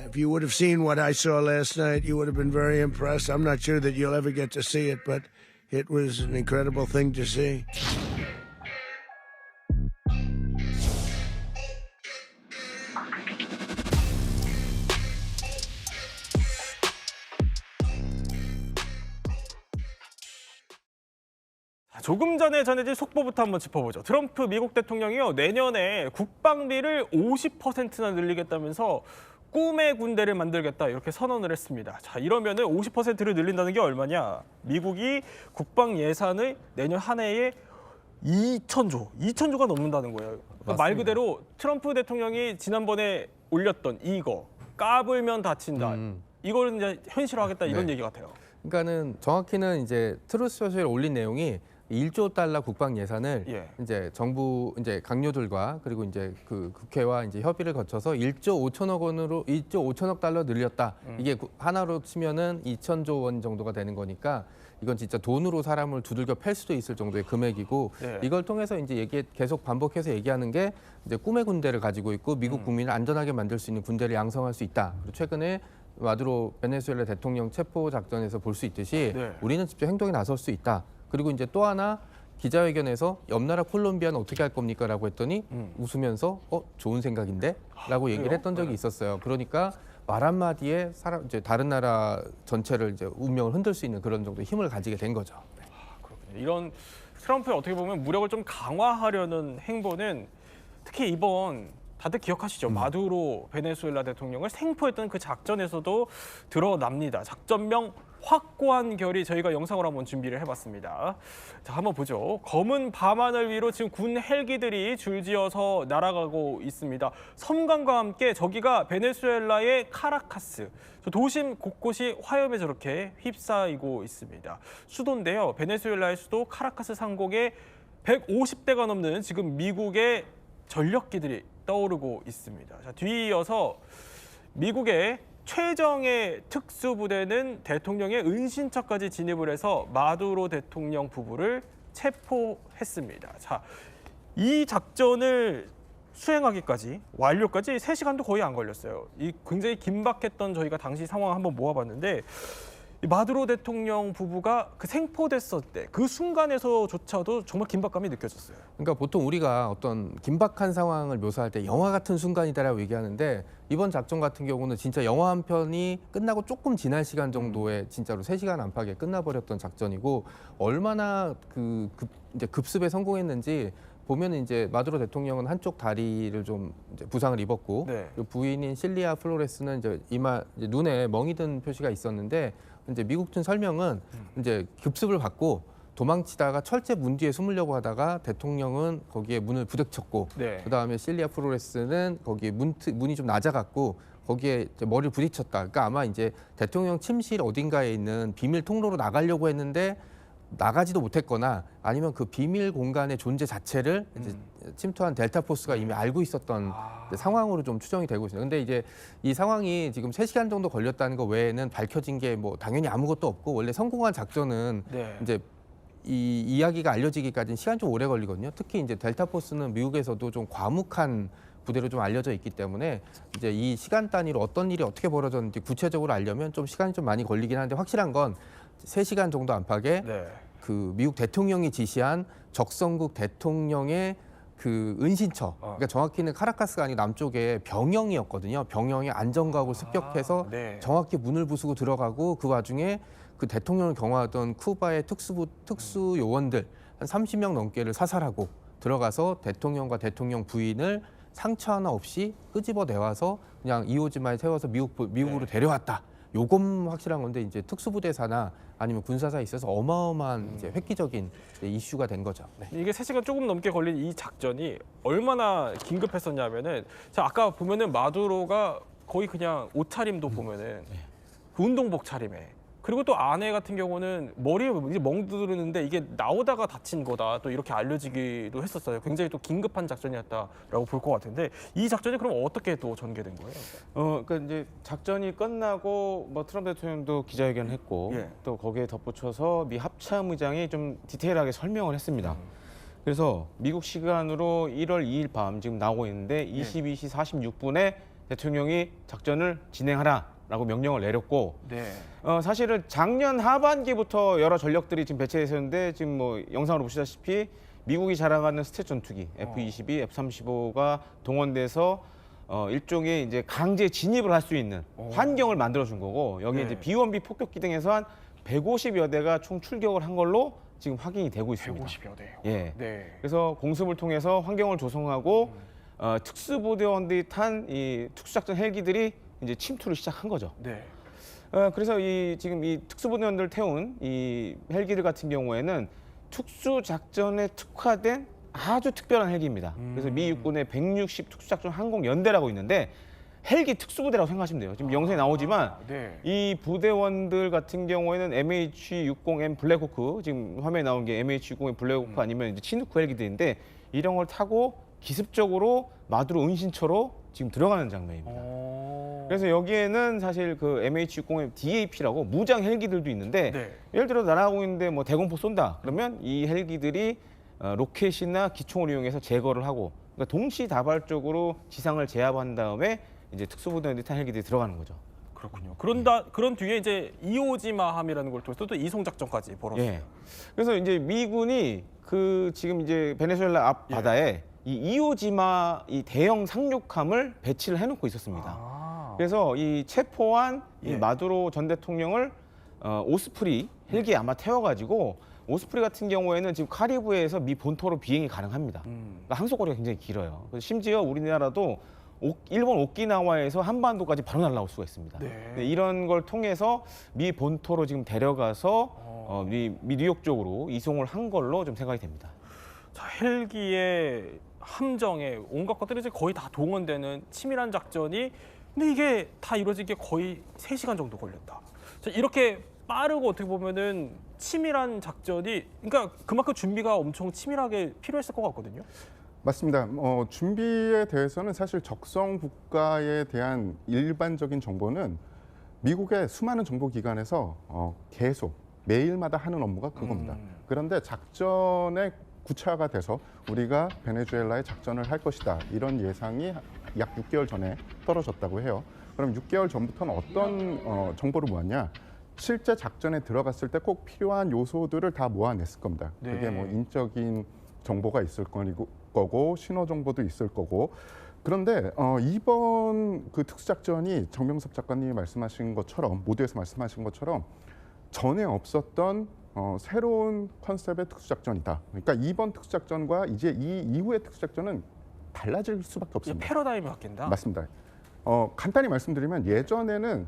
If you would have seen what I saw last night, you would have been very impressed. I'm not sure that you'll ever get to see it, but it was an incredible thing to see. 조금 전에 전해진 속보부터 한번 짚어보죠. 트럼프 미국 대통령이요, 내년에 국방비를 50%나 늘리겠다면서 꿈의 군대를 만들겠다 이렇게 선언을 했습니다. 자, 이러면은 50%를 늘린다는 게 얼마냐? 미국이 국방 예산을 내년 한 해에 2천조가 넘는다는 거예요. 그러니까 말 그대로 트럼프 대통령이 지난번에 올렸던 이거 까불면 다친다. 이걸 이제 현실화하겠다 이런 얘기 같아요. 그러니까는 정확히는 이제 트루스 소셜에 올린 내용이 1조 달러 국방 예산을 이제 정부 이제 강요들과 그리고 이제 그 국회와 이제 협의를 거쳐서 1조 5천억 원으로 1조 5천억 달러 늘렸다. 이게 하나로 치면은 2천조 원 정도가 되는 거니까 이건 진짜 돈으로 사람을 두들겨 팰 수도 있을 정도의 금액이고 이걸 통해서 이제 계속 반복해서 얘기하는 게 이제 꿈의 군대를 가지고 있고 미국 국민을 안전하게 만들 수 있는 군대를 양성할 수 있다. 그리고 최근에 마두로 베네수엘라 대통령 체포 작전에서 볼 수 있듯이 우리는 직접 행동에 나설 수 있다. 그리고 이제 또 하나 기자회견에서 옆 나라 콜롬비아는 어떻게 할 겁니까? 라고 했더니 웃으면서 좋은 생각인데? 라고 얘기를 했던 적이 있었어요. 그러니까 말 한마디에 이제 다른 나라 전체를 이제 운명을 흔들 수 있는 그런 정도의 힘을 가지게 된 거죠. 그렇군요. 이런 트럼프의 어떻게 보면 무력을 좀 강화하려는 행보는 특히 이번 다들 기억하시죠? 마두로 베네수엘라 대통령을 생포했던 그 작전에서도 드러납니다. 작전명 확고한 결의 저희가 영상으로 한번 준비를 해봤습니다. 자, 한번 보죠. 검은 밤하늘 위로 지금 군 헬기들이 줄지어서 날아가고 있습니다. 섬광과 함께 저기가 베네수엘라의 카라카스. 도심 곳곳이 화염에 저렇게 휩싸이고 있습니다. 수도인데요. 베네수엘라의 수도 카라카스 상공에 150대가 넘는 지금 미국의 전력기들이 떠오르고 있습니다. 자, 뒤이어서 미국의 최정예 특수부대는 대통령의 은신처까지 진입을 해서 마두로 대통령 부부를 체포했습니다. 자, 이 작전을 수행하기까지 완료까지 3시간도 거의 안 걸렸어요. 이 굉장히 긴박했던 저희가 당시 상황 한번 모아봤는데 이 마두로 대통령 부부가 그 생포됐을 때 그 순간에서조차도 정말 긴박감이 느껴졌어요. 그러니까 보통 우리가 어떤 긴박한 상황을 묘사할 때 영화 같은 순간이다라고 얘기하는데 이번 작전 같은 경우는 진짜 영화 한 편이 끝나고 조금 지난 시간 정도에 진짜로 3시간 안팎에 끝나버렸던 작전이고 얼마나 이제 급습에 성공했는지 보면 이제 마두로 대통령은 한쪽 다리를 좀 이제 부상을 입었고 그리고 부인인 실리아 플로레스는 이제 이제 눈에 멍이 든 표시가 있었는데 이제 미국 측 설명은 이제 급습을 받고 도망치다가 철제 문 뒤에 숨으려고 하다가 대통령은 거기에 문을 부딪혔고 그다음에 실리아 플로레스는 거기에 문이 좀 낮아갖고 거기에 이제 머리를 부딪혔다. 그러니까 아마 이제 대통령 침실 어딘가에 있는 비밀 통로로 나가려고 했는데 나가지도 못했거나 아니면 그 비밀 공간의 존재 자체를 이제 침투한 델타 포스가 이미 알고 있었던 상황으로 좀 추정이 되고 있습니다. 근데 이제 이 상황이 지금 3시간 정도 걸렸다는 거 외에는 밝혀진 게 뭐 당연히 아무것도 없고 원래 성공한 작전은 이제 이 이야기가 알려지기까지는 시간 좀 오래 걸리거든요. 특히 이제 델타 포스는 미국에서도 좀 과묵한 부대로 좀 알려져 있기 때문에 이제 이 시간 단위로 어떤 일이 어떻게 벌어졌는지 구체적으로 알려면 좀 시간이 좀 많이 걸리긴 하는데 확실한 건 3시간 정도 안팎에 그 미국 대통령이 지시한 적성국 대통령의 그 은신처, 그러니까 정확히는 카라카스가 아니고 남쪽에 병영이었거든요. 병영의 안전각을 습격해서 정확히 문을 부수고 들어가고 그 와중에 그 대통령을 경호하던 쿠바의 특수 요원들 한 30명 넘게를 사살하고 들어가서 대통령과 대통령 부인을 상처 하나 없이 끄집어 내와서 그냥 이오지마에 세워서 미국으로 데려왔다. 요건 확실한 건데 이제 특수부대사나 아니면 군사사에 있어서 어마어마한 이제 획기적인 이슈가 된 거죠. 이게 3시간 조금 넘게 걸린 이 작전이 얼마나 긴급했었냐면은 자, 아까 보면은 마두로가 거의 그냥 옷차림도 보면은 그 운동복 차림에 그리고 또 아내 같은 경우는 머리에 이제 멍들었는데 이게 나오다가 다친 거다 또 이렇게 알려지기도 했었어요. 굉장히 또 긴급한 작전이었다라고 볼 것 같은데 이 작전이 그럼 어떻게 또 전개된 거예요? 그러니까 이제 작전이 끝나고 뭐 트럼프 대통령도 기자회견했고 또 거기에 덧붙여서 미 합참의장이 좀 디테일하게 설명을 했습니다. 그래서 미국 시간으로 1월 2일 밤 지금 나오고 있는데 22시 46분에 대통령이 작전을 진행하라라고 명령을 내렸고 네. 사실은 작년 하반기부터 여러 전력들이 지금 배치되어 있었는데 지금 뭐 영상으로 보시다시피 미국이 자랑하는 스텔스 전투기 F-22, F-35가 동원돼서 일종의 이제 강제 진입을 할 수 있는 환경을 만들어준 거고 여기에 네. 이제 B-1B 폭격기 등에서 한 150여 대가 총 출격을 한 걸로 지금 확인이 되고 있습니다. 150여 대요. 예. 네. 그래서 공습을 통해서 환경을 조성하고 특수부대원들이 탄 이 특수작전 헬기들이 이제 침투를 시작한 거죠. 네. 그래서 지금 이 특수부대원들 태운 이 헬기들 같은 경우에는 특수작전에 특화된 아주 특별한 헬기입니다. 그래서 미 육군의 160 특수작전 항공연대라고 있는데 헬기 특수부대라고 생각하시면 돼요. 지금 영상에 나오지만 네. 이 부대원들 같은 경우에는 MH-60M 블랙호크, 지금 화면에 나온 게 MH-60M 블랙호크 아니면 이제 치누크 헬기들인데 이런 걸 타고 기습적으로 마두로 은신처로 지금 들어가는 장면입니다. 그래서 여기에는 사실 그 MH-60M DAP라고 무장 헬기들도 있는데 네. 예를 들어 날아가고 있는데 뭐 대공포 쏜다 그러면 이 헬기들이 로켓이나 기총을 이용해서 제거를 하고 그러니까 동시다발적으로 지상을 제압한 다음에 이제 특수부대원들이 탄 헬기들이 들어가는 거죠. 그렇군요. 그런 뒤에 이제 이오지마함이라는 걸 통해서 또 이송 작전까지 벌었어요. 예. 그래서 이제 미군이 그 지금 이제 베네수엘라 앞 바다에 이 이오지마 이 대형 상륙함을 배치를 해놓고 있었습니다. 그래서 이 체포한 이 마두로 전 대통령을 오스프리 헬기에 아마 태워가지고 오스프리 같은 경우에는 지금 카리브해에서 미 본토로 비행이 가능합니다. 그러니까 항속거리가 굉장히 길어요. 그래서 심지어 우리나라도 일본 오키나와에서 한반도까지 바로 날아올 수가 있습니다. 네, 이런 걸 통해서 미 본토로 지금 데려가서 미 뉴욕 쪽으로 이송을 한 걸로 좀 생각이 됩니다. 자, 헬기의 함정에 온갖 것들이 이제 거의 다 동원되는 치밀한 작전이 근데 이게 다 이루어지기에 거의 3시간 정도 걸렸다. 자, 이렇게 빠르고 어떻게 보면은 치밀한 작전이 그러니까 그만큼 준비가 엄청 치밀하게 필요했을 것 같거든요. 맞습니다. 준비에 대해서는 사실 적성 국가에 대한 일반적인 정보는 미국의 수많은 정보기관에서 계속 매일마다 하는 업무가 그겁니다. 그런데 작전에 구체화가 돼서 우리가 베네수엘라에 작전을 할 것이다. 이런 예상이 약 6개월 전에 떨어졌다고 해요. 그럼 6개월 전부터는 어떤 정보를 모았냐? 실제 작전에 들어갔을 때 꼭 필요한 요소들을 다 모아냈을 겁니다. 네. 그게 뭐 인적인 정보가 있을 거고 신호 정보도 있을 거고 그런데 이번 그 특수작전이 정명섭 작가님이 말씀하신 것처럼 모두에서 말씀하신 것처럼 전에 없었던 새로운 컨셉의 특수작전이다. 그러니까 이번 특수작전과 이제 이 이후의 특수작전은 달라질 수밖에 없습니다. 패러다임이 바뀐다. 맞습니다. 간단히 말씀드리면 예전에는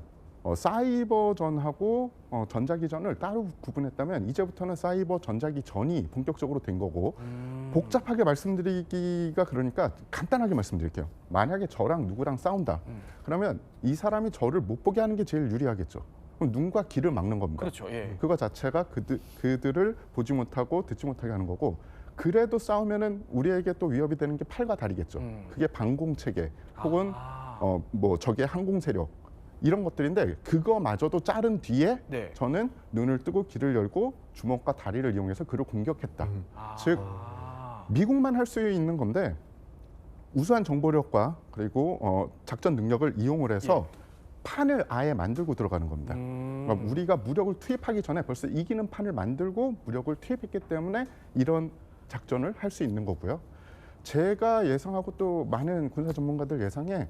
사이버전하고 전자기전을 따로 구분했다면 이제부터는 사이버 전자기전이 본격적으로 된 거고 복잡하게 말씀드리기가 그러니까 간단하게 말씀드릴게요. 만약에 저랑 누구랑 싸운다. 그러면 이 사람이 저를 못 보게 하는 게 제일 유리하겠죠. 그럼 눈과 귀를 막는 겁니다. 그렇죠. 예. 그거 자체가 그들을 보지 못하고 듣지 못하게 하는 거고 그래도 싸우면은 우리에게 또 위협이 되는 게 팔과 다리겠죠. 그게 방공체계 혹은 뭐 적의 항공 세력 이런 것들인데 그거마저도 자른 뒤에 네. 저는 눈을 뜨고 귀를 열고 주먹과 다리를 이용해서 그를 공격했다. 즉 미국만 할 수 있는 건데 우수한 정보력과 그리고 작전 능력을 이용을 해서 판을 아예 만들고 들어가는 겁니다. 그러니까 우리가 무력을 투입하기 전에 벌써 이기는 판을 만들고 무력을 투입했기 때문에 이런 작전을 할 수 있는 거고요. 제가 예상하고 또 많은 군사 전문가들 예상에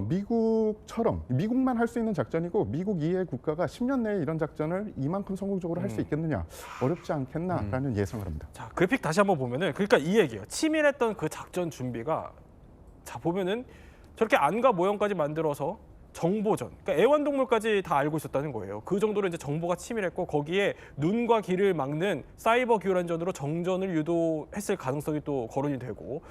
미국처럼 미국만 할 수 있는 작전이고 미국 이외의 국가가 10년 내에 이런 작전을 이만큼 성공적으로 할 수 있겠느냐 어렵지 않겠나라는 예상을 합니다. 자, 그래픽 다시 한번 보면은 그러니까 이 얘기예요. 치밀했던 그 작전 준비가 자 보면은 저렇게 안과 모형까지 만들어서 정보전, 그러니까 애완동물까지 다 알고 있었다는 거예요. 그 정도로 이제 정보가 치밀했고 거기에 눈과 귀를 막는 사이버 교란전으로 정전을 유도했을 가능성이 또 거론이 되고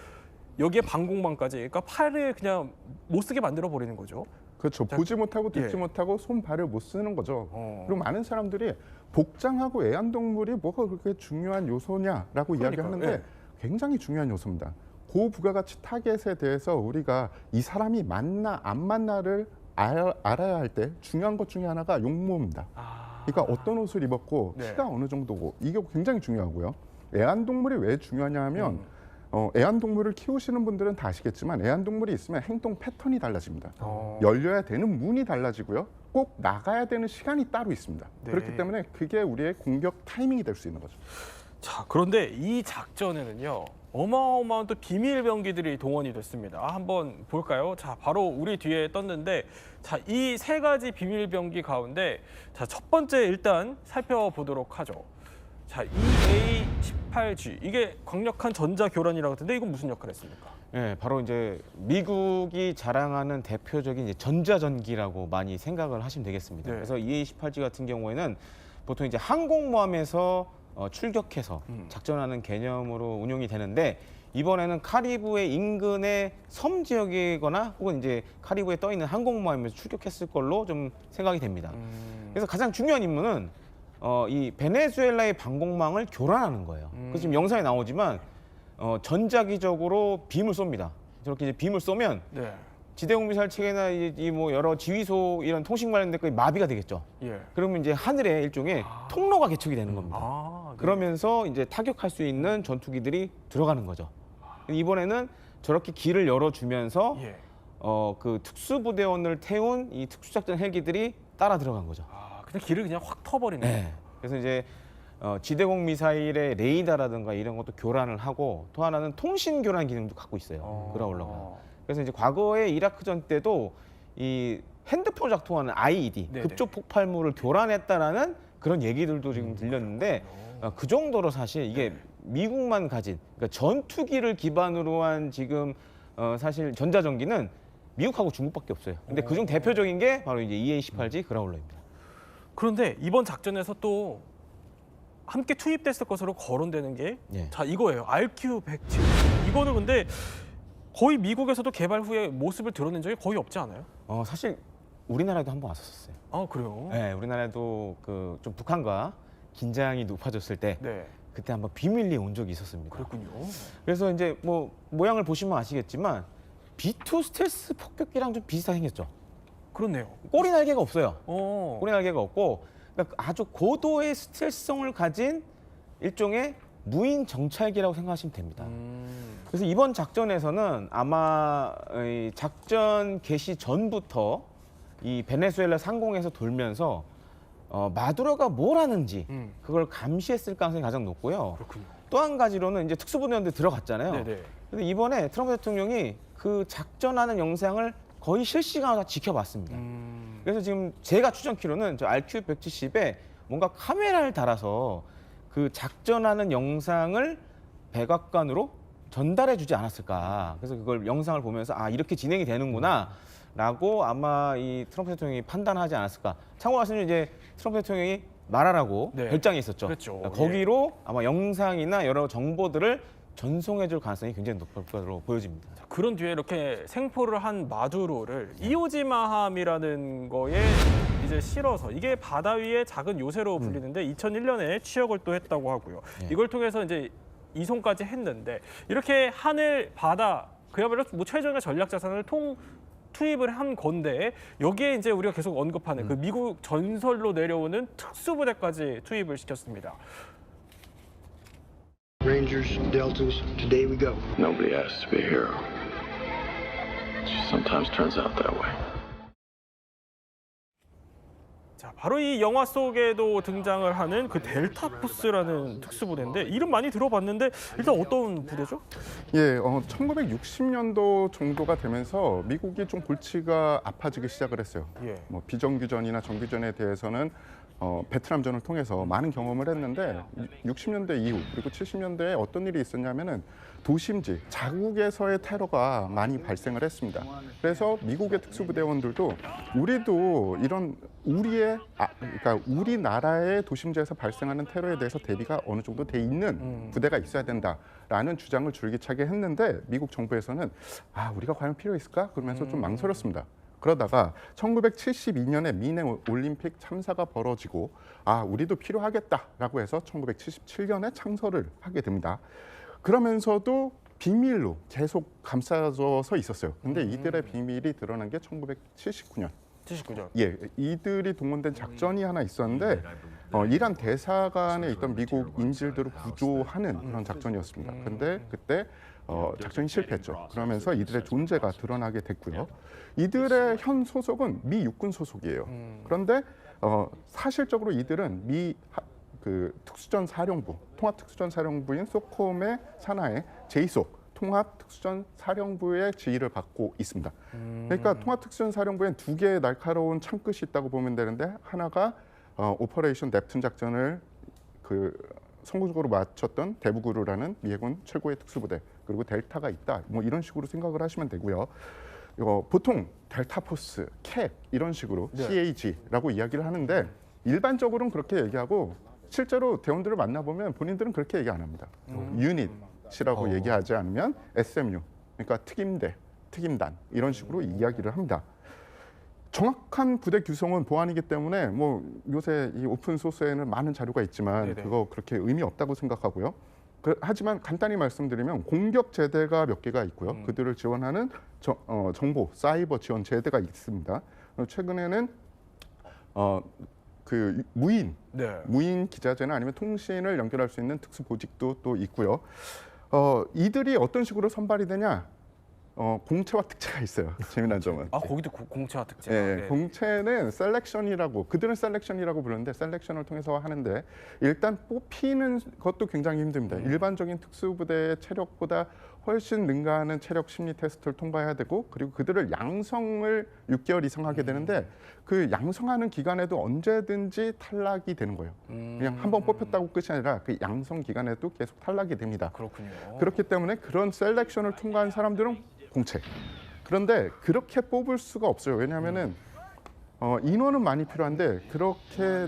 여기에 방공망까지, 그러니까 팔을 그냥 못 쓰게 만들어 버리는 거죠. 그렇죠. 보지 못하고 듣지 못하고 손 발을 못 쓰는 거죠. 그리고 많은 사람들이 복장하고 애완동물이 뭐가 그렇게 중요한 요소냐라고 이야기하는데 굉장히 중요한 요소입니다. 고부가가치 타겟에 대해서 우리가 이 사람이 맞나 안 맞나를 알아야 할 때 중요한 것 중에 하나가 용모입니다. 그러니까 어떤 옷을 입었고 키가 어느 정도고 이게 굉장히 중요하고요. 애완동물이 왜 중요하냐 하면 애완동물을 키우시는 분들은 다 아시겠지만 애완동물이 있으면 행동 패턴이 달라집니다. 열려야 되는 문이 달라지고요. 꼭 나가야 되는 시간이 따로 있습니다. 네. 그렇기 때문에 그게 우리의 공격 타이밍이 될 수 있는 거죠. 자, 그런데 이 작전에는요. 어마어마한 또 비밀 병기들이 동원이 됐습니다. 한번 볼까요? 자, 바로 우리 뒤에 떴는데, 자, 이 세 가지 비밀 병기 가운데, 자, 첫 번째 일단 살펴보도록 하죠. 자, EA-18G 이게 강력한 전자 교란이라고 하던데 이건 무슨 역할을 했습니까? 네, 바로 이제 미국이 자랑하는 대표적인 이제 전자전기라고 많이 생각을 하시면 되겠습니다. 네. 그래서 EA-18G 같은 경우에는 보통 이제 항공모함에서 출격해서 작전하는 개념으로 운용이 되는데 이번에는 카리브해 인근의 섬 지역이거나 혹은 이제 카리브해에 떠 있는 항공모함에서 출격했을 걸로 좀 생각이 됩니다. 그래서 가장 중요한 임무는 이 베네수엘라의 방공망을 교란하는 거예요. 그래서 지금 영상에 나오지만 전자기적으로 빔을 쏩니다. 저렇게 이제 빔을 쏘면 네. 지대공 미사일 체계나 이 뭐 여러 지휘소 이런 통신 관련된 것이 마비가 되겠죠. 예. 그러면 이제 하늘에 일종의 통로가 개척이 되는 겁니다. 아, 네. 그러면서 이제 타격할 수 있는 전투기들이 들어가는 거죠. 이번에는 저렇게 길을 열어주면서 예. 그 특수부대원을 태운 이 특수작전 헬기들이 따라 들어간 거죠. 아, 근데 길을 그냥 확 터버리네요. 네. 그래서 이제 지대공 미사일의 레이더라든가 이런 것도 교란을 하고 또 하나는 통신 교란 기능도 갖고 있어요. 그라울러가. 그래서 이제 과거에 이라크전 때도 이 핸드폰을 작동하는 IED, 네네. 급조 폭발물을 교란했다라는 그런 얘기들도 지금 들렸는데 그 정도로 사실 이게 미국만 가진 그러니까 전투기를 기반으로 한 지금 사실 전자전기는 미국하고 중국밖에 없어요. 근데 그중 대표적인 게 바로 이제 EA-18G 그라울러입니다. 그런데 이번 작전에서 또 함께 투입됐을 것으로 거론되는 게 예. 자, 이거예요. RQ-107. 이거는 근데 거의 미국에서도 개발 후에 모습을 드러낸 적이 거의 없지 않아요? 사실 우리나라에도 한번 왔었어요. 아, 그래요? 네, 우리나라도 그 좀 북한과 긴장이 높아졌을 때 네. 그때 한번 비밀리에 온 적이 있었습니다. 그렇군요. 그래서 이제 뭐 모양을 보시면 아시겠지만 B2 스텔스 폭격기랑 좀 비슷하게 생겼죠. 그렇네요. 꼬리 날개가 없어요. 어. 꼬리 날개가 없고 그러니까 아주 고도의 스텔스성을 가진 일종의 무인 정찰기라고 생각하시면 됩니다. 그래서 이번 작전에서는 아마 이 작전 개시 전부터 이 베네수엘라 상공에서 돌면서 마두로가 뭘 하는지 그걸 감시했을 가능성이 가장 높고요. 그렇군요. 또 한 가지로는 이제 특수부대원들 들어갔잖아요. 네네. 근데 이번에 트럼프 대통령이 그 작전하는 영상을 거의 실시간으로 지켜봤습니다. 그래서 지금 제가 추정키로는 저 RQ-170에 뭔가 카메라를 달아서 그 작전하는 영상을 백악관으로 전달해주지 않았을까. 그래서 그걸 영상을 보면서 아 이렇게 진행이 되는구나라고 아마 이 트럼프 대통령이 판단하지 않았을까. 참고로 말씀드리면 이제 트럼프 대통령이 말하라고 네. 별장에 있었죠. 그렇죠. 거기로 아마 영상이나 여러 정보들을 전송해줄 가능성이 굉장히 높을 것으로 보여집니다. 그런 뒤에 이렇게 생포를 한 마두로를 이오지마함이라는 거에 이제 실어서 이게 바다 위의 작은 요새로 불리는데 2001년에 취역을 또 했다고 하고요. 이걸 통해서 이제 이송까지 했는데 이렇게 하늘, 바다 그야말로 뭐 최종의 전략 자산을 투입을 한 건데 여기에 이제 우리가 계속 언급하는 그 미국 전설로 내려오는 특수부대까지 투입을 시켰습니다. Rangers, Deltas, today we go. Nobody has to be a hero. It just sometimes turns out that way. 자, 바로 이 영화 속에도 등장을 하는 그 델타 포스라는 특수부대인데 이름 많이 들어봤는데 일단 어떤 부대죠? 예, 1960년도 정도가 되면서 미국이 좀 골치가 아파지기 시작을 했어요. 예. 뭐 비정규전이나 정규전에 대해서는 베트남전을 통해서 많은 경험을 했는데 60년대 이후 그리고 70년대에 어떤 일이 있었냐면은 도심지, 자국에서의 테러가 많이 발생을 했습니다. 그래서 미국의 특수부대원들도 우리도 이런 그러니까 우리나라의 도심지에서 발생하는 테러에 대해서 대비가 어느 정도 돼 있는 부대가 있어야 된다라는 주장을 줄기차게 했는데 미국 정부에서는 우리가 과연 필요 있을까? 그러면서 좀 망설였습니다. 그러다가 1972년에 미네 올림픽 참사가 벌어지고 우리도 필요하겠다라고 해서 1977년에 창설을 하게 됩니다. 그러면서도 비밀로 계속 감싸져서 있었어요. 근데 이들의 비밀이 드러난 게 1979년. 79년. 예, 이들이 동원된 작전이 하나 있었는데 이란 대사관에 있던 미국 인질들을 구조하는 그런 작전이었습니다. 그런데 그때 작전이 실패했죠. 그러면서 이들의 존재가 드러나게 됐고요. 이들의 현 소속은 미 육군 소속이에요. 그런데 사실적으로 이들은 그 특수전 사령부, 통합특수전 사령부인 소콤의 산하의 제2속 통합특수전 사령부의 지휘를 받고 있습니다. 그러니까 통합특수전 사령부엔 두 개의 날카로운 창끝이 있다고 보면 되는데 하나가 오퍼레이션 넵튠 작전을 성공적으로 마쳤던 대부그루라는 미 해군 최고의 특수부대, 그리고 델타가 있다. 뭐 이런 식으로 생각을 하시면 되고요. 보통 델타 포스, 캡 이런 식으로 CAG라고 이야기를 하는데 일반적으로는 그렇게 얘기하고 실제로 대원들을 만나보면 본인들은 그렇게 얘기 안 합니다. 유닛이라고 얘기하지 않으면 SMU, 그러니까 특임대, 특임단 이런 식으로 이야기를 합니다. 정확한 부대 규성은 보안이기 때문에 뭐 요새 이 오픈 소스에는 많은 자료가 있지만 그거 그렇게 의미 없다고 생각하고요. 하지만 간단히 말씀드리면 공격 제대가 몇 개가 있고요. 그들을 지원하는 정보, 사이버 지원 제대가 있습니다. 최근에는 그 무인 기자재나 아니면 통신을 연결할 수 있는 특수 보직도 또 있고요. 이들이 어떤 식으로 선발이 되냐? 공채와 특채가 있어요. 재미난 점은. 거기도 공채와 특채. 네, 공채는 셀렉션이라고, 그들은 셀렉션이라고 부르는데 셀렉션을 통해서 하는데 일단 뽑히는 것도 굉장히 힘듭니다. 일반적인 특수부대의 체력보다 훨씬 능가하는 체력 심리 테스트를 통과해야 되고, 그리고 그들을 양성을 6개월 이상 하게 되는데 그 양성하는 기간에도 언제든지 탈락이 되는 거예요. 그냥 한 번 뽑혔다고 끝이 아니라 그 양성 기간에도 계속 탈락이 됩니다. 그렇군요. 그렇기 때문에 그런 셀렉션을 통과한 사람들은 공채. 그런데 그렇게 뽑을 수가 없어요. 왜냐하면은 인원은 많이 필요한데 그렇게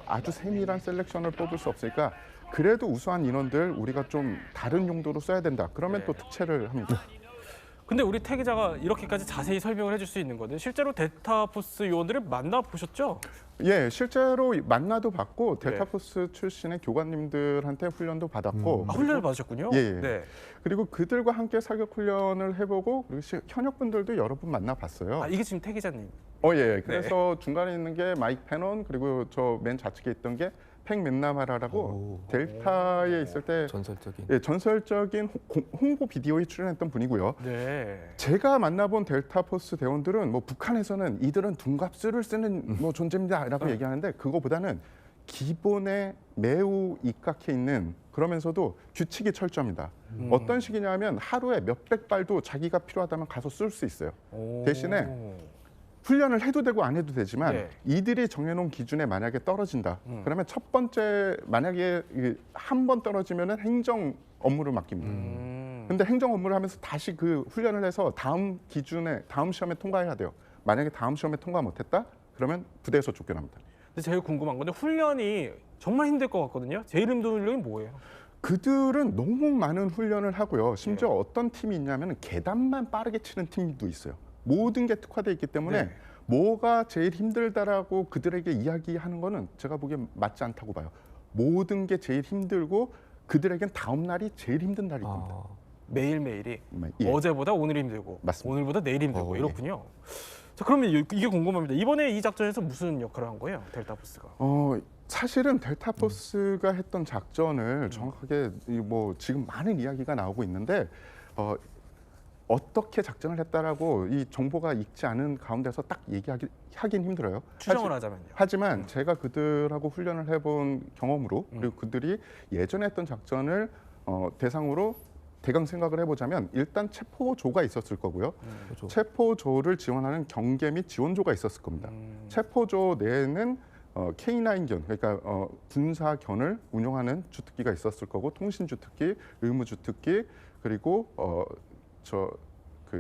아주 세밀한 셀렉션을 뽑을 수 없으니까 그래도 우수한 인원들 우리가 좀 다른 용도로 써야 된다. 그러면 또 특채를 합니다. 근데 우리 태 기자가 이렇게까지 자세히 설명을 해줄 수 있는 거는 실제로 델타포스 요원들을 만나보셨죠? 예, 실제로 만나도 받고 델타포스 출신의 교관님들한테 훈련도 받았고. 훈련을 받으셨군요? 예. 네. 그리고 그들과 함께 사격 훈련을 해보고, 그리고 현역분들도 여러 분 만나봤어요. 이게 지금 태 기자님. 예. 그래서 중간에 있는 게 마이크 패넌, 그리고 저 맨 좌측에 있던 게 팽 맨나마라라고 델타에 있을 때 전설적인 홍보 비디오에 출연했던 분이고요. 네. 제가 만나본 델타포스 대원들은 뭐 북한에서는 이들은 둔갑수를 쓰는 뭐 존재입니다라고 얘기하는데 그거보다는 기본에 매우 입각해 있는, 그러면서도 규칙이 철저합니다. 어떤 식이냐면 하루에 몇백 발도 자기가 필요하다면 가서 쏠 수 있어요. 대신에 훈련을 해도 되고 안 해도 되지만 이들이 정해놓은 기준에 만약에 떨어진다. 그러면 첫 번째 만약에 한 번 떨어지면은 행정 업무를 맡깁니다. 근데 행정 업무를 하면서 다시 그 훈련을 해서 다음 기준에, 다음 시험에 통과해야 돼요. 만약에 다음 시험에 통과 못했다? 그러면 부대에서 쫓겨납니다. 근데 제일 궁금한 건데 훈련이 정말 힘들 것 같거든요. 제일 힘든 훈련이 뭐예요? 그들은 너무 많은 훈련을 하고요. 심지어 어떤 팀이 있냐면 계단만 빠르게 치는 팀도 있어요. 모든 게 특화되어 있기 때문에 뭐가 제일 힘들다라고 그들에게 이야기하는 거는 제가 보기엔 맞지 않다고 봐요. 모든 게 제일 힘들고 그들에겐 다음 날이 제일 힘든 날일 겁니다. 매일매일이 어제보다 오늘이 힘들고 맞습니다. 오늘보다 내일이 힘들고 이렇군요. 자, 그러면 이게 궁금합니다. 이번에 이 작전에서 무슨 역할을 한 거예요? 델타포스가? 사실은 델타포스가 했던 작전을 정확하게 뭐 지금 많은 이야기가 나오고 있는데 어떻게 작전을 했다라고 이 정보가 있지 않은 가운데서 딱 하긴 힘들어요. 추정을 하자면요. 하지만 제가 그들하고 훈련을 해본 경험으로, 그리고 그들이 예전에 했던 작전을 대상으로 대강 생각을 해보자면 일단 체포조가 있었을 거고요. 체포조를 지원하는 경계 및 지원조가 있었을 겁니다. 체포조 내에는 K9견, 그러니까 군사견을 운영하는 주특기가 있었을 거고, 통신주특기, 의무주특기, 그리고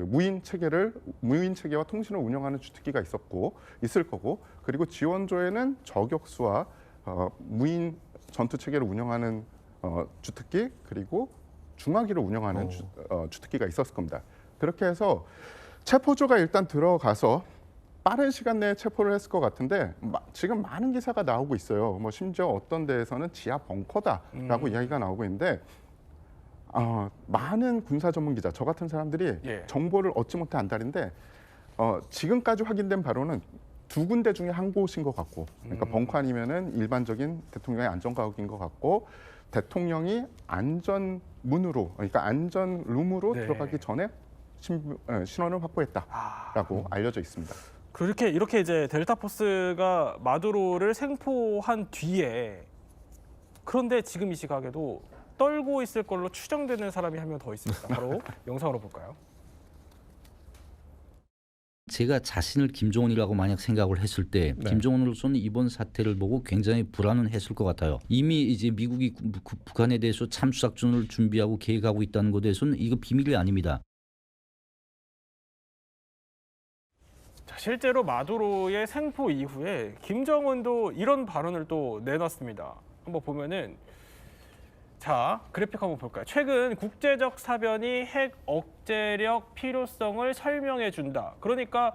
무인 체계와 통신을 운영하는 주특기가 있을 거고, 그리고 지원조에는 저격수와 무인 전투 체계를 운영하는 주특기, 그리고 중화기를 운영하는 주특기가 있었을 겁니다. 그렇게 해서 체포조가 일단 들어가서 빠른 시간 내에 체포를 했을 것 같은데 지금 많은 기사가 나오고 있어요. 뭐 심지어 어떤 데에서는 지하 벙커다라고 이야기가 나오고 있는데 많은 군사 전문 기자, 저 같은 사람들이 정보를 얻지 못해 안달인데 지금까지 확인된 바로는 두 군데 중에 한 곳인 것 같고, 그러니까 벙커 아니면은 일반적인 대통령의 안전가옥인 것 같고, 대통령이 안전문으로, 그러니까 안전룸으로 네. 들어가기 전에 신원을 확보했다라고 알려져 있습니다. 그렇게 이렇게 이제 델타 포스가 마두로를 생포한 뒤에, 그런데 지금 이 시각에도 떨고 있을 걸로 추정되는 사람이 한 명 더 있습니다. 바로 영상으로 볼까요? 제가 자신을 김정은이라고 만약 생각을 했을 때 김정은으로서는 이번 사태를 보고 굉장히 불안은 했을 것 같아요. 이미 이제 미국이 북한에 대해서 참수작전을 준비하고 계획하고 있다는 것에 대해서는 이거 비밀이 아닙니다. 자, 실제로 마두로의 생포 이후에 김정은도 이런 발언을 또 내놨습니다. 한번 보면은, 자, 그래픽 한번 볼까요? 최근 국제적 사변이 핵 억제력 필요성을 설명해 준다. 그러니까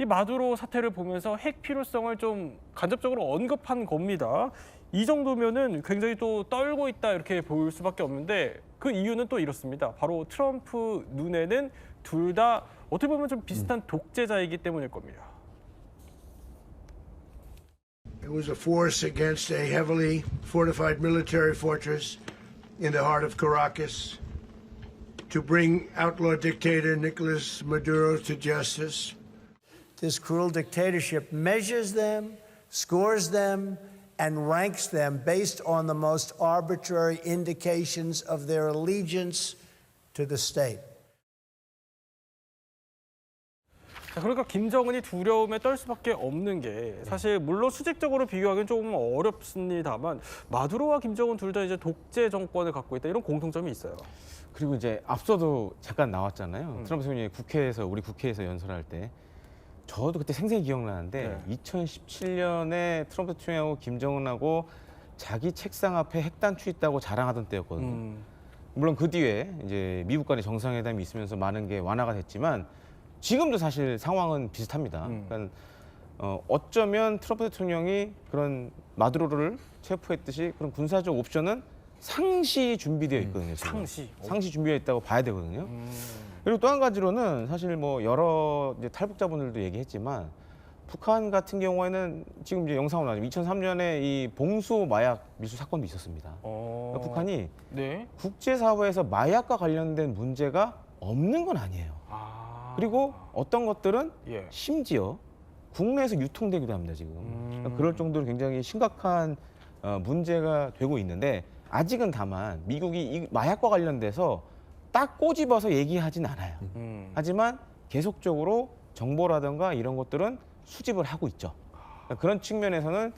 이 마두로 사태를 보면서 핵 필요성을 좀 간접적으로 언급한 겁니다. 이 정도면은 굉장히 또 떨고 있다 이렇게 볼 수밖에 없는데, 그 이유는 또 이렇습니다. 바로 트럼프 눈에는 둘 다 어떻게 보면 좀 비슷한 독재자이기 때문일 겁니다. It was a force against a heavily fortified military fortress in the heart of Caracas to bring outlaw dictator Nicolas Maduro to justice. This cruel dictatorship measures them, scores them, and ranks them based on the most arbitrary indications of their allegiance to the state. 자, 그러니까 김정은이 두려움에 떨 수밖에 없는 게, 사실 물론 수직적으로 비교하기는 조금 어렵습니다만 마두로와 김정은 둘 다 이제 독재 정권을 갖고 있다, 이런 공통점이 있어요. 그리고 이제 앞서도 잠깐 나왔잖아요. 트럼프 대통령이 우리 국회에서 연설할 때, 저도 그때 생생히 기억나는데 2017년에 트럼프 대통령하고 김정은하고 자기 책상 앞에 핵단추 있다고 자랑하던 때였거든요. 물론 그 뒤에 이제 미국 간의 정상회담이 있으면서 많은 게 완화가 됐지만 지금도 사실 상황은 비슷합니다. 그러니까 어쩌면 트럼프 대통령이 그런 마두로를 체포했듯이 그런 군사적 옵션은 상시 준비되어 있거든요. 지금. 상시 준비되어 있다고 봐야 되거든요. 그리고 또 한 가지로는 사실 뭐 여러 이제 탈북자분들도 얘기했지만, 북한 같은 경우에는 지금 이제 영상으로 나오죠. 2003년에 이 봉수 마약 밀수 사건도 있었습니다. 그러니까 북한이 국제사회에서 마약과 관련된 문제가 없는 건 아니에요. 그리고 어떤 것들은 심지어 국내에서 유통되기도 합니다, 지금. 그러니까 그럴 정도로 굉장히 심각한 문제가 되고 있는데, 아직은 다만 미국이 이 마약과 관련돼서 딱 꼬집어서 얘기하진 않아요. 하지만 계속적으로 정보라든가 이런 것들은 수집을 하고 있죠. 그러니까 그런 측면에서는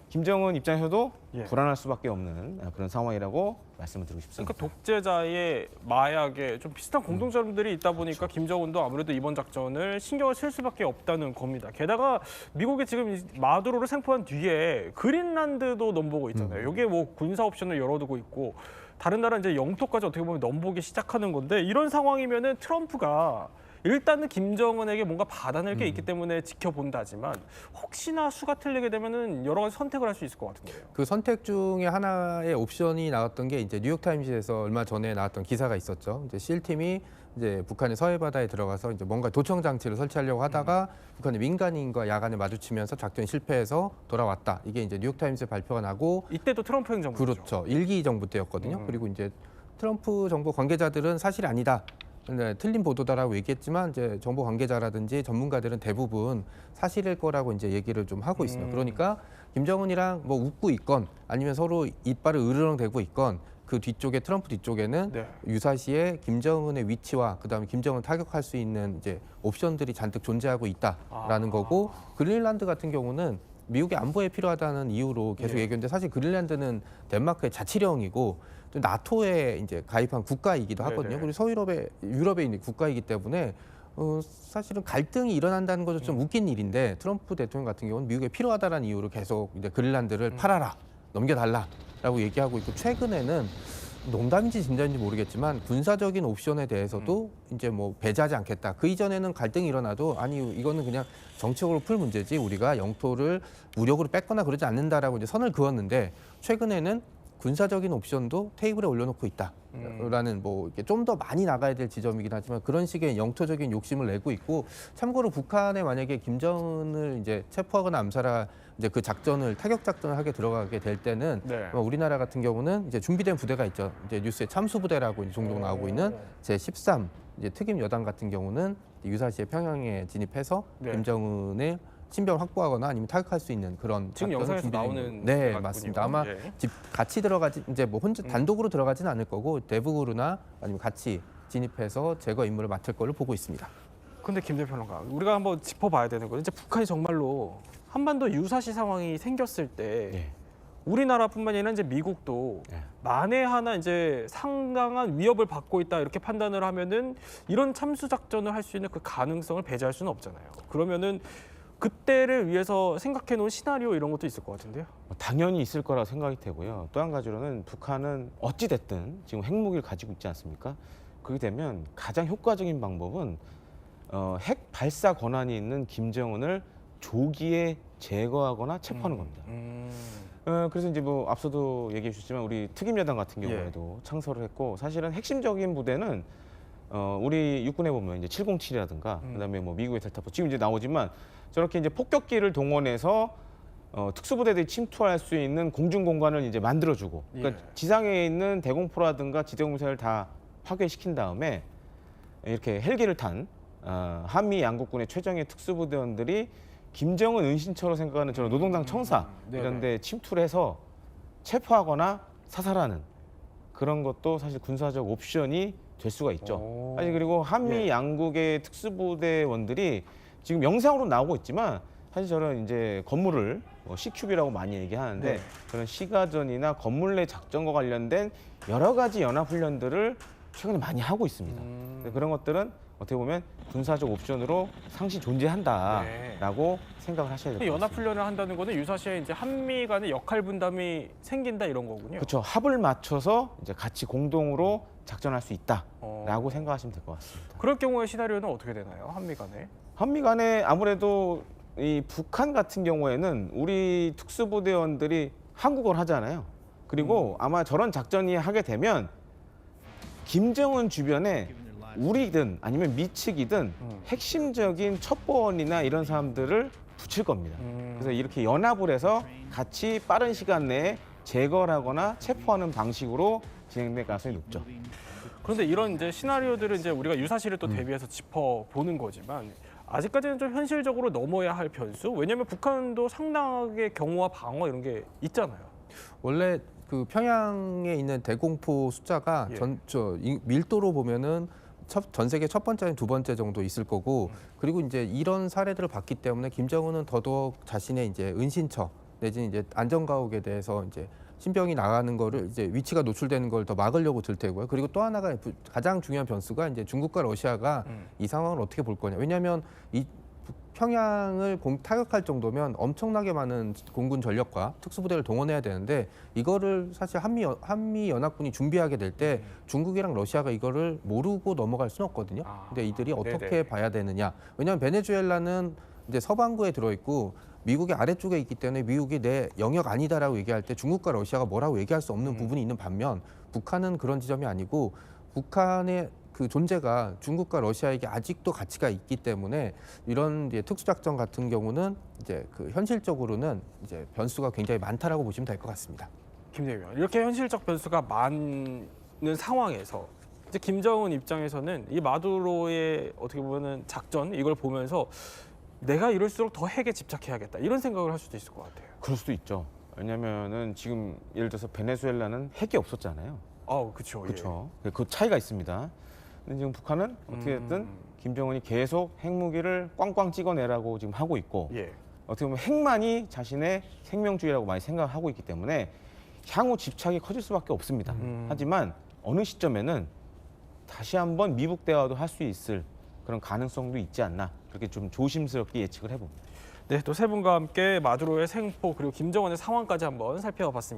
김정은 입장에서도 불안할 수밖에 없는 그런 상황이라고 말씀을 드리고 싶습니다. 그러니까 독재자의 마약에 좀 비슷한 공통점들이 있다 보니까 김정은도 아무래도 이번 작전을 신경을 쓸 수밖에 없다는 겁니다. 게다가 미국이 지금 마두로를 생포한 뒤에 그린란드도 넘보고 있잖아요. 여기에 뭐 군사 옵션을 열어두고 있고, 다른 나라 이제 영토까지 어떻게 보면 넘보기 시작하는 건데, 이런 상황이면은 트럼프가 일단은 김정은에게 뭔가 받아낼 게 있기 때문에 지켜본다지만, 혹시나 수가 틀리게 되면은 여러 가지 선택을 할 수 있을 것 같은데요. 그 선택 중에 하나의 옵션이 나왔던 게 이제 뉴욕타임즈에서 얼마 전에 나왔던 기사가 있었죠. 이제 실팀이 이제 북한의 서해 바다에 들어가서 이제 뭔가 도청 장치를 설치하려고 하다가 북한의 민간인과 야간에 마주치면서 작전이 실패해서 돌아왔다. 이게 이제 뉴욕타임즈 발표가 나고, 이때도 트럼프 행정부죠. 그렇죠. 1기 정부 때였거든요. 그리고 이제 트럼프 정부 관계자들은 사실이 아니다. 네, 틀린 보도다라고 얘기했지만, 이제 정보 관계자라든지 전문가들은 대부분 사실일 거라고 이제 얘기를 좀 하고 있습니다. 그러니까 김정은이랑 뭐 웃고 있건 아니면 서로 이빨을 으르렁대고 있건, 그 뒤쪽에 트럼프 뒤쪽에는 유사시에 김정은의 위치와 그다음에 김정은 타격할 수 있는 이제 옵션들이 잔뜩 존재하고 있다라는 거고, 그린란드 같은 경우는 미국의 안보에 필요하다는 이유로 계속 얘기했는데, 사실 그린란드는 덴마크의 자치령이고 또 나토에 이제 가입한 국가이기도 하거든요. 그리고 유럽에 있는 국가이기 때문에 사실은 갈등이 일어난다는 것은 좀 웃긴 일인데, 트럼프 대통령 같은 경우는 미국에 필요하다는 이유로 계속 이제 그린란드를 팔아라, 넘겨달라라고 얘기하고 있고, 최근에는 농담인지 진짜인지 모르겠지만 군사적인 옵션에 대해서도 이제 뭐 배제하지 않겠다. 그 이전에는 갈등이 일어나도 아니 이거는 그냥 정치적으로 풀 문제지 우리가 영토를 무력으로 뺏거나 그러지 않는다라고 이제 선을 그었는데, 최근에는 군사적인 옵션도 테이블에 올려놓고 있다라는 뭐 좀 더 많이 나가야 될 지점이긴 하지만 그런 식의 영토적인 욕심을 내고 있고 참고로 북한에 만약에 김정은을 이제 체포하거나 암살할 이제 그 작전을 타격 작전을 하게 들어가게 될 때는 네. 우리나라 같은 경우는 이제 준비된 부대가 있죠. 이제 뉴스에 참수 부대라고 이제 종종 나오고 있는 제 13 이제 특임 여단 같은 경우는 유사시에 평양에 진입해서 네. 김정은의 신병 확보하거나 아니면 타격할 수 있는 그런 지금 작전을 영상에서 준비된 나오는 네 부대가 맞습니다. 있군요. 아마 예. 같이 들어가지 이제 뭐 혼자 단독으로 들어가지는 않을 거고 대북으로나 아니면 같이 진입해서 제거 임무를 맡을 거를 보고 있습니다. 근데 김 대표가 우리가 한번 짚어봐야 되는 거는 이제 북한이 정말로 한반도 유사시 상황이 생겼을 때 네. 우리나라뿐만 아니라 이제 미국도 네. 만에 하나 이제 상당한 위협을 받고 있다 이렇게 판단을 하면은 이런 참수 작전을 할 수 있는 그 가능성을 배제할 수는 없잖아요. 그러면은 그때를 위해서 생각해 놓은 시나리오 이런 것도 있을 것 같은데요. 당연히 있을 거라고 생각이 되고요. 또 한 가지로는 북한은 어찌 됐든 지금 핵무기를 가지고 있지 않습니까? 그렇게 되면 가장 효과적인 방법은 핵 발사 권한이 있는 김정은을 조기에 제거하거나 체포하는 겁니다. 그래서 이제 뭐 앞서도 얘기해 주셨지만 우리 특임여단 같은 경우에도 창설을 했고 사실은 핵심적인 부대는 우리 육군에 보면 이제 707이라든가 그다음에 뭐 미국의 델타포 지금 이제 나오지만 저렇게 이제 폭격기를 동원해서 특수부대들이 침투할 수 있는 공중 공간을 이제 만들어주고 그러니까 지상에 있는 대공포라든가 지대공사를 다 파괴시킨 다음에 이렇게 헬기를 탄 한미 양국군의 최정예 특수부대원들이 김정은 은신처로 생각하는 저런 노동당 청사 이런 데 침투를 해서 체포하거나 사살하는 그런 것도 사실 군사적 옵션이 될 수가 있죠. 아니 그리고 한미 양국의 특수부대원들이 지금 영상으로 나오고 있지만 사실 저는 이제 건물을 CQB라고 많이 얘기하는데 그런 시가전이나 건물 내 작전과 관련된 여러 가지 연합훈련들을 최근에 많이 하고 있습니다. 그런 것들은 어떻게 보면 군사적 옵션으로 상시 존재한다라고 생각을 하셔야 될 것 같습니다. 연합훈련을 한다는 거는 유사시에 이제 한미 간의 역할 분담이 생긴다 이런 거군요. 그렇죠. 합을 맞춰서 이제 같이 공동으로 작전할 수 있다라고 생각하시면 될 것 같습니다. 그럴 경우에 시나리오는 어떻게 되나요? 한미 간에? 한미 간에 아무래도 이 북한 같은 경우에는 우리 특수부대원들이 한국어를 하잖아요. 그리고 아마 저런 작전이 하게 되면 김정은 주변에 우리든 아니면 미측이든 핵심적인 첩보원이나 이런 사람들을 붙일 겁니다. 그래서 이렇게 연합을 해서 같이 빠른 시간 내에 제거를 하거나 체포하는 방식으로 진행될 가능성이 높죠. 그런데 이런 이제 시나리오들은 이제 우리가 유사시를 또 대비해서 짚어보는 거지만 아직까지는 좀 현실적으로 넘어야 할 변수. 왜냐하면 북한도 상당하게 경호와 방어 이런 게 있잖아요. 원래 그 평양에 있는 대공포 숫자가 밀도로 보면은 전 세계 첫 번째, 두 번째 정도 있을 거고 그리고 이제 이런 사례들을 봤기 때문에 김정은은 더더욱 자신의 이제 은신처 내지는 이제 안전가옥에 대해서 이제 신병이 나가는 거를 이제 위치가 노출되는 걸 더 막으려고 들 테고요. 그리고 또 하나가 가장 중요한 변수가 이제 중국과 러시아가 이 상황을 어떻게 볼 거냐. 왜냐하면 이 평양을 타격할 정도면 엄청나게 많은 공군 전력과 특수부대를 동원해야 되는데 이거를 사실 한미 연합군이 준비하게 될 때 중국이랑 러시아가 이거를 모르고 넘어갈 수는 없거든요. 근데 이들이 어떻게 봐야 되느냐. 왜냐하면 베네수엘라는 이제 서반구에 들어있고 미국의 아래쪽에 있기 때문에 미국이 내 영역 아니다라고 얘기할 때 중국과 러시아가 뭐라고 얘기할 수 없는 부분이 있는 반면 북한은 그런 지점이 아니고 북한의 그 존재가 중국과 러시아에게 아직도 가치가 있기 때문에 이런 이제 특수작전 같은 경우는 이제 그 현실적으로는 이제 변수가 굉장히 많다라고 보시면 될 것 같습니다. 김 대변인, 이렇게 현실적 변수가 많은 상황에서 이제 김정은 입장에서는 이 마두로의 어떻게 보면은 작전 이걸 보면서 내가 이럴수록 더 핵에 집착해야겠다 이런 생각을 할 수도 있을 것 같아요. 그럴 수도 있죠. 왜냐하면은 지금 예를 들어서 베네수엘라는 핵이 없었잖아요. 그렇죠. 그렇죠. 그 차이가 있습니다. 근데 지금 북한은 어떻게든 김정은이 계속 핵무기를 꽝꽝 찍어내라고 지금 하고 있고 어떻게 보면 핵만이 자신의 생명주의라고 많이 생각하고 있기 때문에 향후 집착이 커질 수밖에 없습니다. 하지만 어느 시점에는 다시 한번 미국 대화도 할 수 있을 그런 가능성도 있지 않나 그렇게 좀 조심스럽게 예측을 해봅니다. 네, 또 세 분과 함께 마두로의 생포 그리고 김정은의 상황까지 한번 살펴봤습니다.